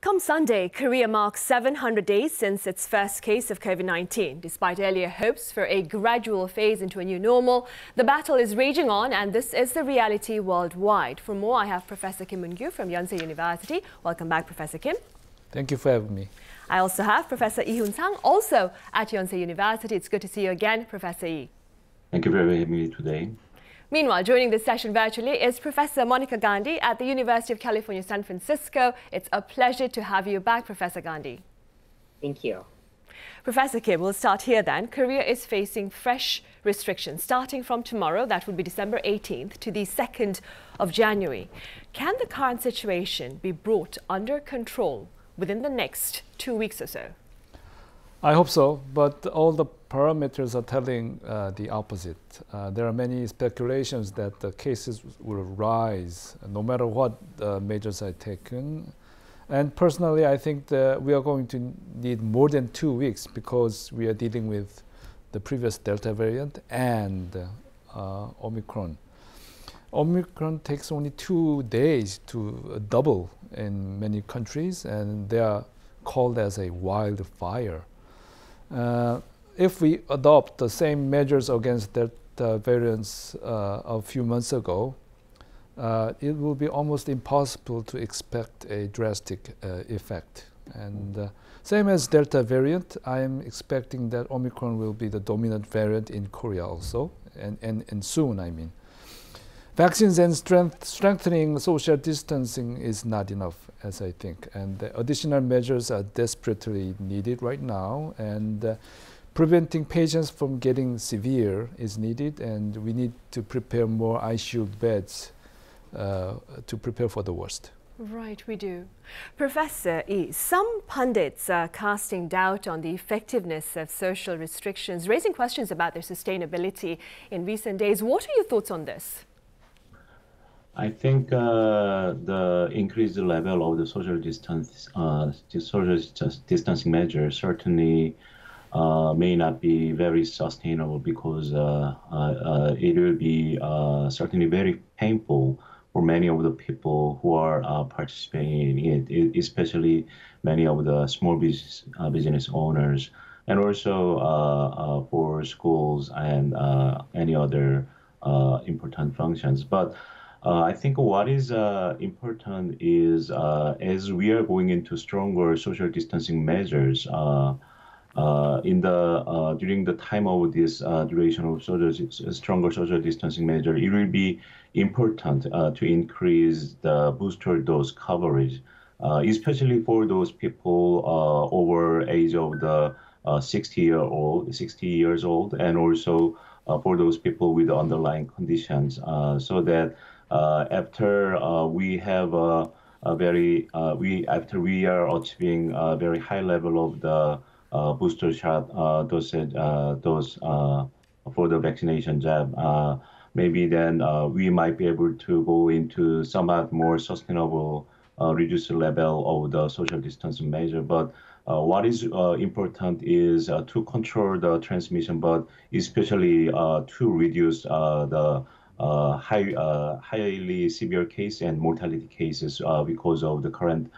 Come Sunday, Korea marks 700 days since its first case of COVID-19. Despite earlier hopes for a gradual phase into a new normal, the battle is raging on, and this is the reality worldwide. For more, I have Professor Kim Moon-gyu from Yonsei University. Welcome back, Professor Kim. Thank you for having me. I also have Professor Lee Hoon-sang, also at Yonsei University. It's good to see you again, Professor Lee. Thank you for having me today. Meanwhile, joining this session virtually is Professor Monica Gandhi at the University of California, San Francisco. It's a pleasure to have you back, Professor Gandhi. Thank you. Professor Kim, we'll start here then. Korea is facing fresh restrictions starting from tomorrow, that would be December 18th, to the 2nd of January. Can the current situation be brought under control within the next 2 weeks or so? I hope so, but all the parameters are telling the opposite. There are many speculations that the cases will rise no matter what measures are taken. And personally, I think that we are going to need more than 2 weeks because we are dealing with the previous Delta variant and Omicron. Omicron takes only 2 days to double in many countries, and they are called as a wildfire. If we adopt the same measures against Delta variants a few months ago, it will be almost impossible to expect a drastic effect. And same as Delta variant, I am expecting that Omicron will be the dominant variant in Korea also, and soon, I mean. Vaccines and strengthening social distancing is not enough, as I think, and the additional measures are desperately needed right now, and preventing patients from getting severe is needed, and we need to prepare more ICU beds to prepare for the worst. Right, we do. Professor Yi, some pundits are casting doubt on the effectiveness of social restrictions, raising questions about their sustainability in recent days. What are your thoughts on this? I think the increased level of the social distancing measures certainly may not be very sustainable because it will be certainly very painful for many of the people who are participating in it, especially many of the small business owners, and also for schools and any other important functions. But I think what is important is as we are going into stronger social distancing measures during the time of this duration of stronger social distancing measure, it will be important to increase the booster dose coverage, especially for those people over age of the 60 years old, and also for those people with underlying conditions, so that after we have after we are achieving a very high level of the booster shot dose for the vaccination jab, maybe then we might be able to go into somewhat more sustainable reduced level of the social distancing measure. But what is important is to control the transmission, but especially to reduce the highly severe case and mortality cases because of the current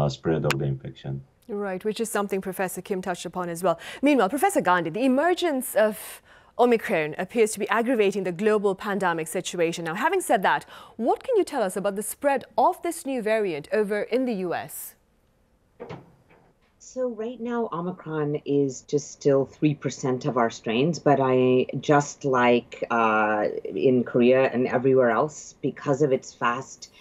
spread of the infection. Right, which is something Professor Kim touched upon as well. Meanwhile, Professor Gandhi, the emergence of Omicron appears to be aggravating the global pandemic situation. Now, having said that, what can you tell us about the spread of this new variant over in the US? So right now, Omicron is just still 3% of our strains, but just like in Korea and everywhere else, because of its fast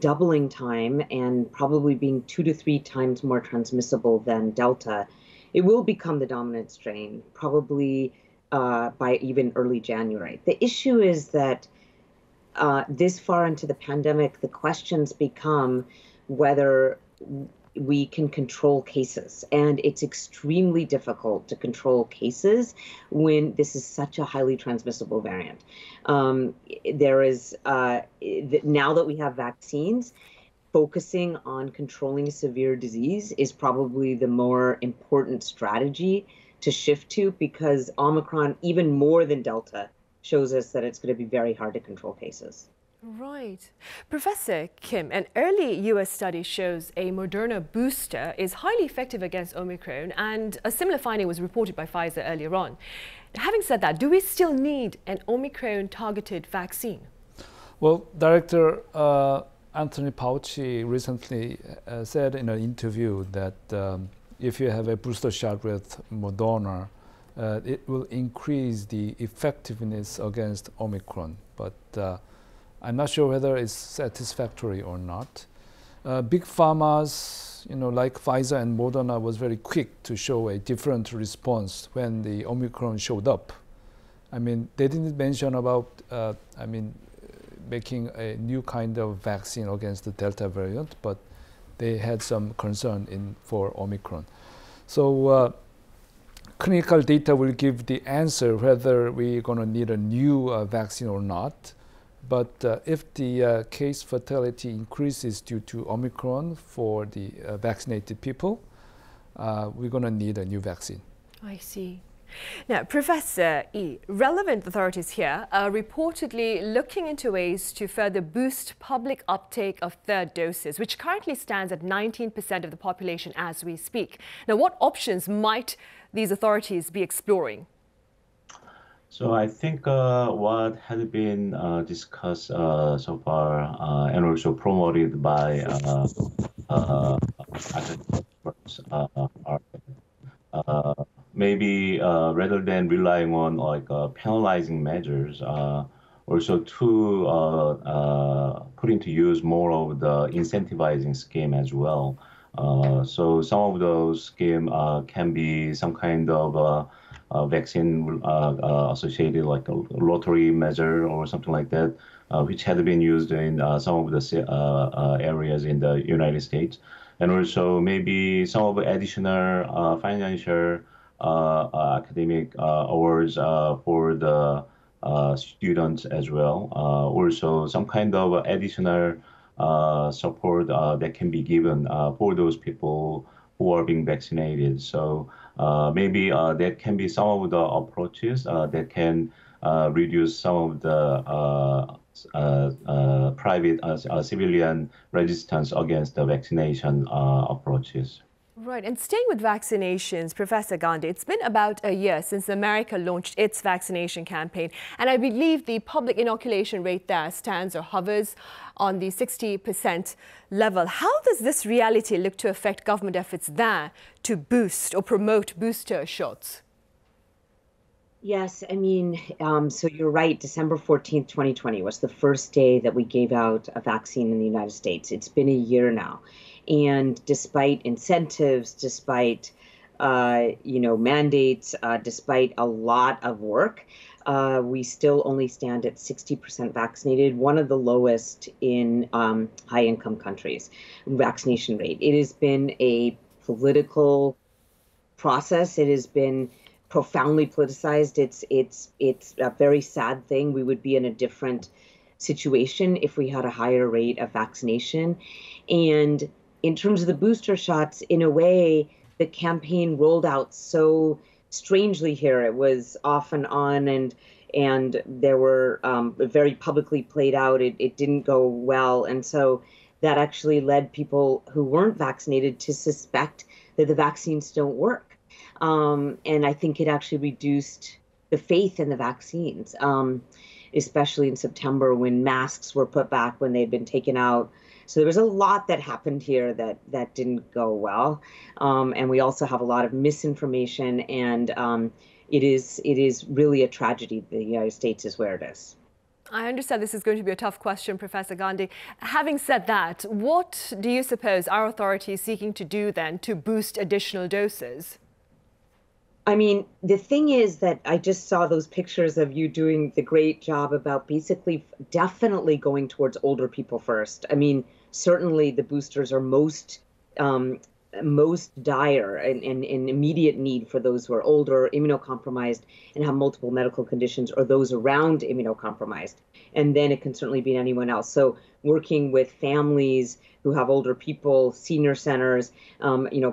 doubling time and probably being 2 to 3 times more transmissible than Delta, it will become the dominant strain, probably by even early January. The issue is that this far into the pandemic, the questions become whether we can control cases, and it's extremely difficult to control cases when this is such a highly transmissible variant. There is now that we have vaccines, focusing on controlling severe disease is probably the more important strategy to shift to, because Omicron, even more than Delta, shows us that it's going to be very hard to control cases. Right. Professor Kim, an early U.S. study shows a Moderna booster is highly effective against Omicron, and a similar finding was reported by Pfizer earlier on. Having said that, do we still need an Omicron-targeted vaccine? Well, Director Anthony Fauci recently said in an interview that if you have a booster shot with Moderna, it will increase the effectiveness against Omicron. But I'm not sure whether it's satisfactory or not. Big pharmas, like Pfizer and Moderna, was very quick to show a different response when the Omicron showed up. I mean, they didn't mention about, making a new kind of vaccine against the Delta variant, but they had some concern for Omicron. So clinical data will give the answer whether we're going to need a new vaccine or not. But if the case fatality increases due to Omicron for the vaccinated people, we're going to need a new vaccine. I see. Now, Professor E, relevant authorities here are reportedly looking into ways to further boost public uptake of third doses, which currently stands at 19% of the population as we speak. Now, what options might these authorities be exploring? So I think what had been discussed so far and also promoted by experts are maybe rather than relying on penalizing measures, also to put into use more of the incentivizing scheme as well. So some of those scheme can be some kind of vaccine associated like a lottery measure or something like that, which had been used in some of the areas in the United States. And also maybe some of the additional financial academic awards for the students as well. Also some kind of additional support that can be given for those people who are being vaccinated. So maybe that can be some of the approaches that can reduce some of the private civilian resistance against the vaccination approaches. Right, and staying with vaccinations, Professor Gandhi, it's been about a year since America launched its vaccination campaign, and I believe the public inoculation rate there stands or hovers on the 60% level. How does this reality look to affect government efforts there to boost or promote booster shots? Yes, I mean, so you're right. December 14th, 2020 was the first day that we gave out a vaccine in the United States. It's been a year now. And despite incentives, despite, mandates, despite a lot of work, we still only stand at 60% vaccinated, one of the lowest in high-income countries, vaccination rate. It has been a political process. It has been profoundly politicized. It's a very sad thing. We would be in a different situation if we had a higher rate of vaccination. And in terms of the booster shots, in a way, the campaign rolled out so strangely here. It was off and on, and there were very publicly played out. It didn't go well. And so that actually led people who weren't vaccinated to suspect that the vaccines don't work. And I think it actually reduced the faith in the vaccines, especially in September when masks were put back, when they'd been taken out. So there was a lot that happened here that didn't go well. And we also have a lot of misinformation, and it is really a tragedy. The United States is where it is. I understand this is going to be a tough question, Professor Gandhi. Having said that, what do you suppose our authorities seeking to do then to boost additional doses? I mean, the thing is that I just saw those pictures of you doing the great job about basically definitely going towards older people first. I mean, certainly the boosters are most dire and in immediate need for those who are older, immunocompromised, and have multiple medical conditions, or those around immunocompromised. And then it can certainly be anyone else. So working with families who have older people, senior centers,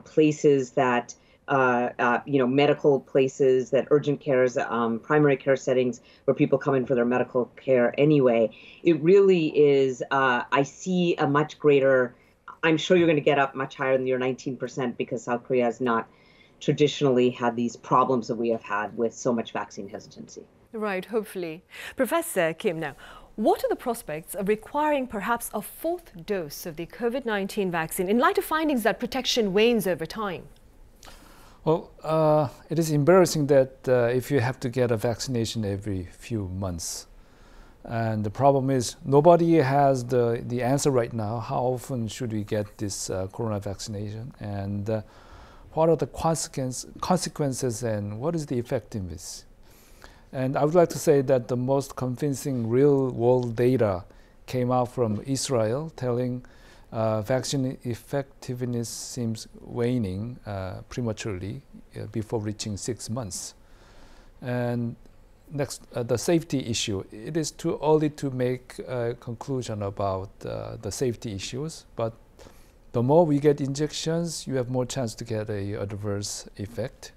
places that medical places, that urgent cares, primary care settings where people come in for their medical care anyway. It really is, I see a much greater, I'm sure you're going to get up much higher than your 19% because South Korea has not traditionally had these problems that we have had with so much vaccine hesitancy. Right, hopefully. Professor Kim, now, what are the prospects of requiring perhaps a fourth dose of the COVID-19 vaccine in light of findings that protection wanes over time? Well, it is embarrassing that if you have to get a vaccination every few months. And the problem is nobody has the answer right now. How often should we get this corona vaccination? And what are the consequences and what is the effectiveness? And I would like to say that the most convincing real-world data came out from Israel, telling vaccine effectiveness seems waning prematurely before reaching 6 months. And next, the safety issue. It is too early to make a conclusion about the safety issues, but the more we get injections, you have more chance to get an adverse effect.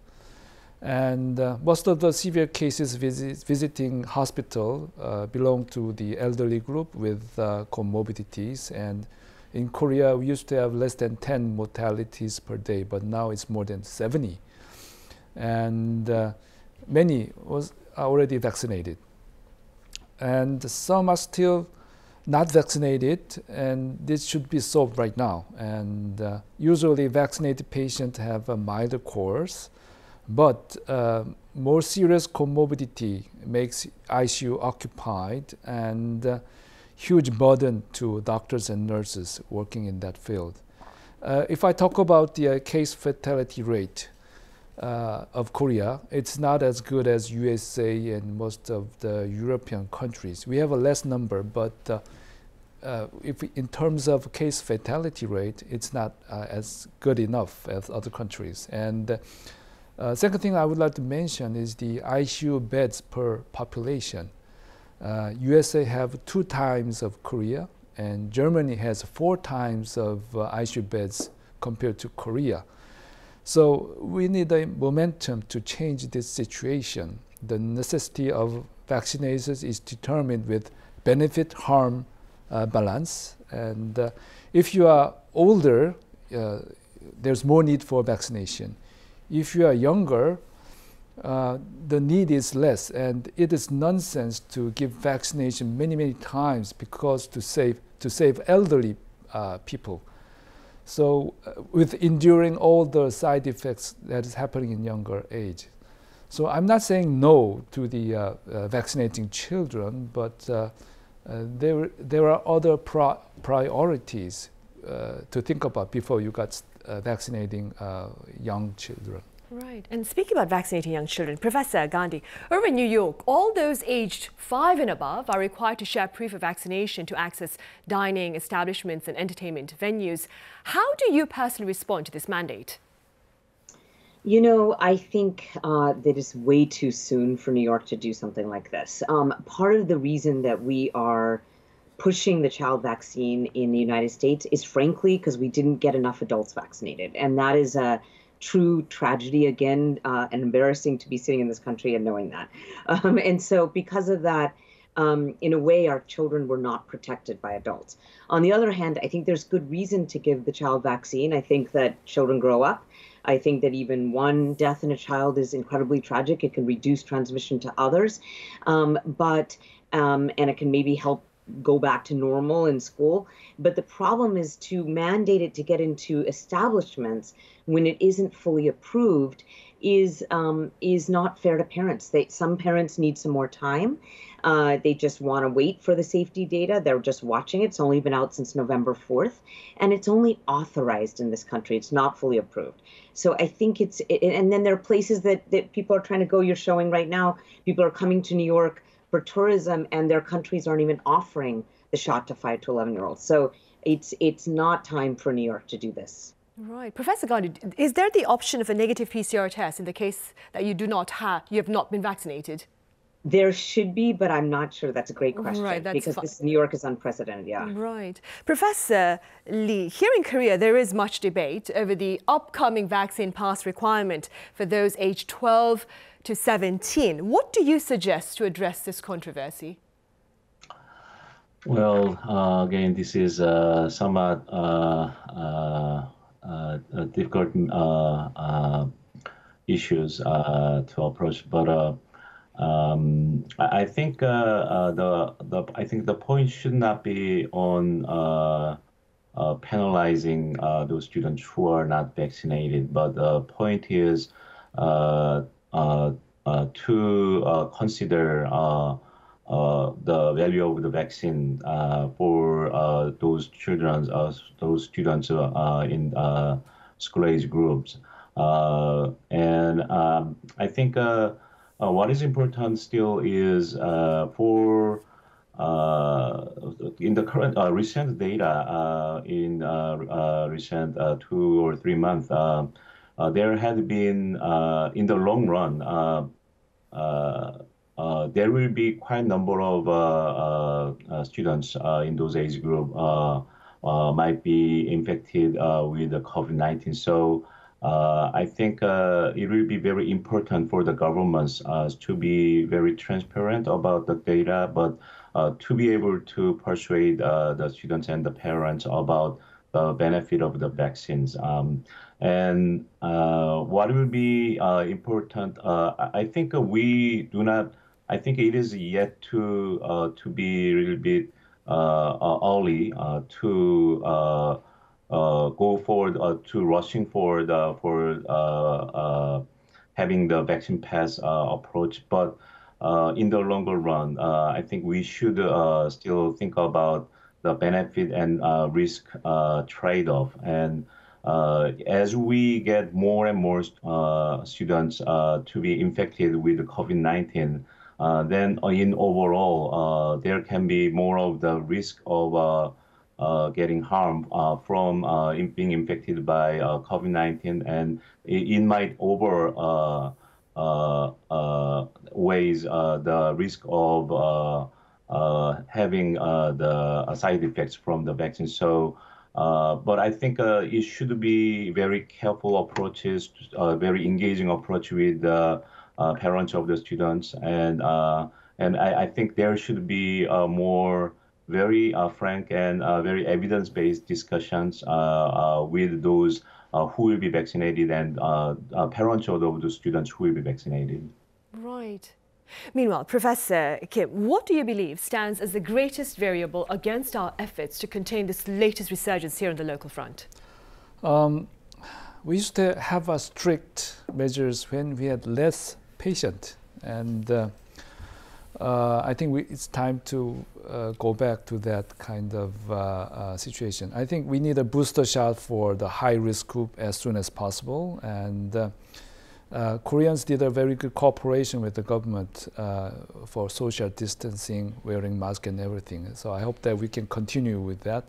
And most of the severe cases visiting hospital belong to the elderly group with comorbidities. And in Korea, we used to have less than 10 mortalities per day, but now it's more than 70. And many are already vaccinated. And some are still not vaccinated, and this should be solved right now. And usually vaccinated patients have a milder course, but more serious comorbidity makes ICU occupied and huge burden to doctors and nurses working in that field. If I talk about the case fatality rate of Korea, it's not as good as USA and most of the European countries. We have a less number, but in terms of case fatality rate, it's not as good enough as other countries. And second thing I would like to mention is the ICU beds per population. USA have 2 times of Korea, and Germany has 4 times of ICU beds compared to Korea. So we need a momentum to change this situation. The necessity of vaccinations is determined with benefit-harm balance. And if you are older, there's more need for vaccination. If you are younger, the need is less, and it is nonsense to give vaccination many times because to save elderly people. So with enduring all the side effects that is happening in younger age. So I'm not saying no to the vaccinating children, but there are other priorities to think about before you got vaccinating young children. Right. And speaking about vaccinating young children, Professor Gandhi, over in New York, all those aged 5 and above are required to share proof of vaccination to access dining establishments and entertainment venues. How do you personally respond to this mandate? You know, I think that it's way too soon for New York to do something like this. Part of the reason that we are pushing the child vaccine in the United States is frankly because we didn't get enough adults vaccinated. And that is a true tragedy again, and embarrassing to be sitting in this country and knowing that. And so because of that, in a way, our children were not protected by adults. On the other hand, I think there's good reason to give the child vaccine. I think that children grow up. I think that even one death in a child is incredibly tragic. It can reduce transmission to others, and it can maybe help go back to normal in school. But the problem is to mandate it to get into establishments when it isn't fully approved is not fair to parents. Some parents need some more time. They just want to wait for the safety data. They're just watching it. It's only been out since November 4th, and it's only authorized in this country. It's not fully approved. So I think and then there are places that people are trying to go. You're showing right now, people are coming to New York for tourism, and their countries aren't even offering the shot to 5 to 11-year-olds. So it's not time for New York to do this. Right. Professor Gandhi, is there the option of a negative PCR test in the case that you have not been vaccinated? There should be, but I'm not sure. That's a great question, Right, that's because this New York is unprecedented. Yeah. Right. Professor Lee, here in Korea, there is much debate over the upcoming vaccine pass requirement for those aged 12 to 17. What do you suggest to address this controversy? Well, again, this is somewhat difficult issues to approach, but I think I think the point should not be on penalizing those students who are not vaccinated, but the point is to consider the value of the vaccine for those children, those students in school age groups, and I think what is important still is for in the current recent data in recent 2 or 3 months, there had been in the long run. There will be quite a number of students in those age group might be infected with the COVID-19. So I think it will be very important for the governments to be very transparent about the data, but to be able to persuade the students and the parents about the benefit of the vaccines. And what will be important, I think we do not. I think it is yet to be a little bit early to go forward to rushing forward for having the vaccine pass approach. But in the longer run, I think we should still think about the benefit and risk trade-off. And as we get more and more students to be infected with COVID-19, then in overall, there can be more of the risk of getting harm from being infected by COVID-19, and it might outweighs the risk of having the side effects from the vaccine. So, but I think it should be very careful approaches, very engaging approach with the parents of the students, and I think there should be more very frank and very evidence-based discussions with those who will be vaccinated and parents of those students who will be vaccinated. Right. Meanwhile, Professor Kim, what do you believe stands as the greatest variable against our efforts to contain this latest resurgence here on the local front? We used to have strict measures when we had less patients, and I think it's time to go back to that kind of situation. I think we need a booster shot for the high-risk group as soon as possible, and Koreans did a very good cooperation with the government for social distancing, wearing masks and everything. So I hope that we can continue with that.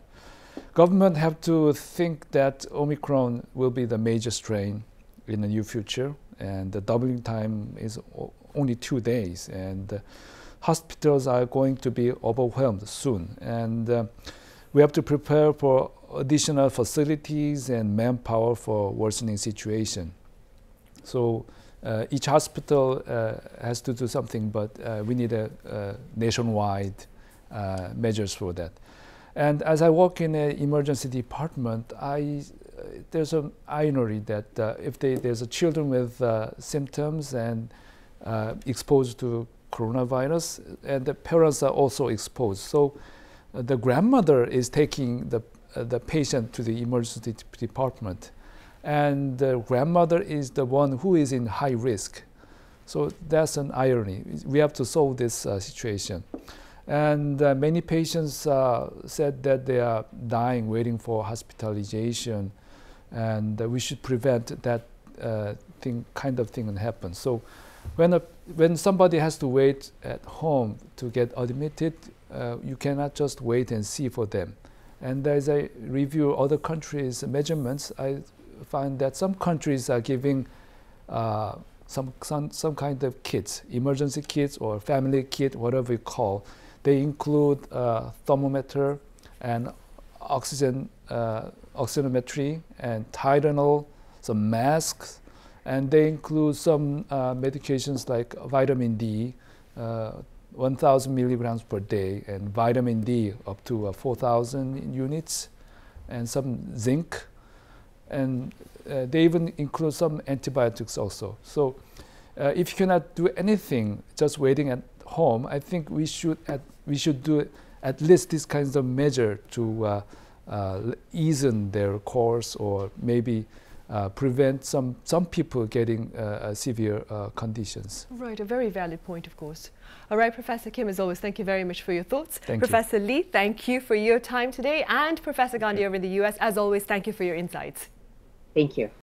Government have to think that Omicron will be the major strain in the near future, and the doubling time is only 2 days, and hospitals are going to be overwhelmed soon, and we have to prepare for additional facilities and manpower for worsening situation. So each hospital has to do something, but we need a nationwide measures for that. And as I work in an emergency department, there's an irony that if there's a children with symptoms and exposed to coronavirus, and the parents are also exposed. So the grandmother is taking the patient to the emergency department, and the grandmother is the one who is in high risk. So that's an irony. We have to solve this situation. And many patients said that they are dying waiting for hospitalization, and we should prevent that kind of thing to happen. So when somebody has to wait at home to get admitted, you cannot just wait and see for them. And as I review other countries' measurements, I find that some countries are giving some kind of kits, emergency kits or family kit, whatever we call. They include thermometer and oxygenometry and Tylenol, some masks, and they include some medications like vitamin D, 1,000 milligrams per day, and vitamin D up to 4,000 units, and some zinc, and they even include some antibiotics also. So if you cannot do anything, just waiting at home, I think we should do at least these kinds of measure to ease their course, or maybe prevent some people getting severe conditions. Right, a very valid point, of course. All right, Professor Kim, as always, thank you very much for your thoughts. Thank Professor you. Lee, thank you for your time today. And Professor Gandhi over in the US, as always, thank you for your insights. Thank you.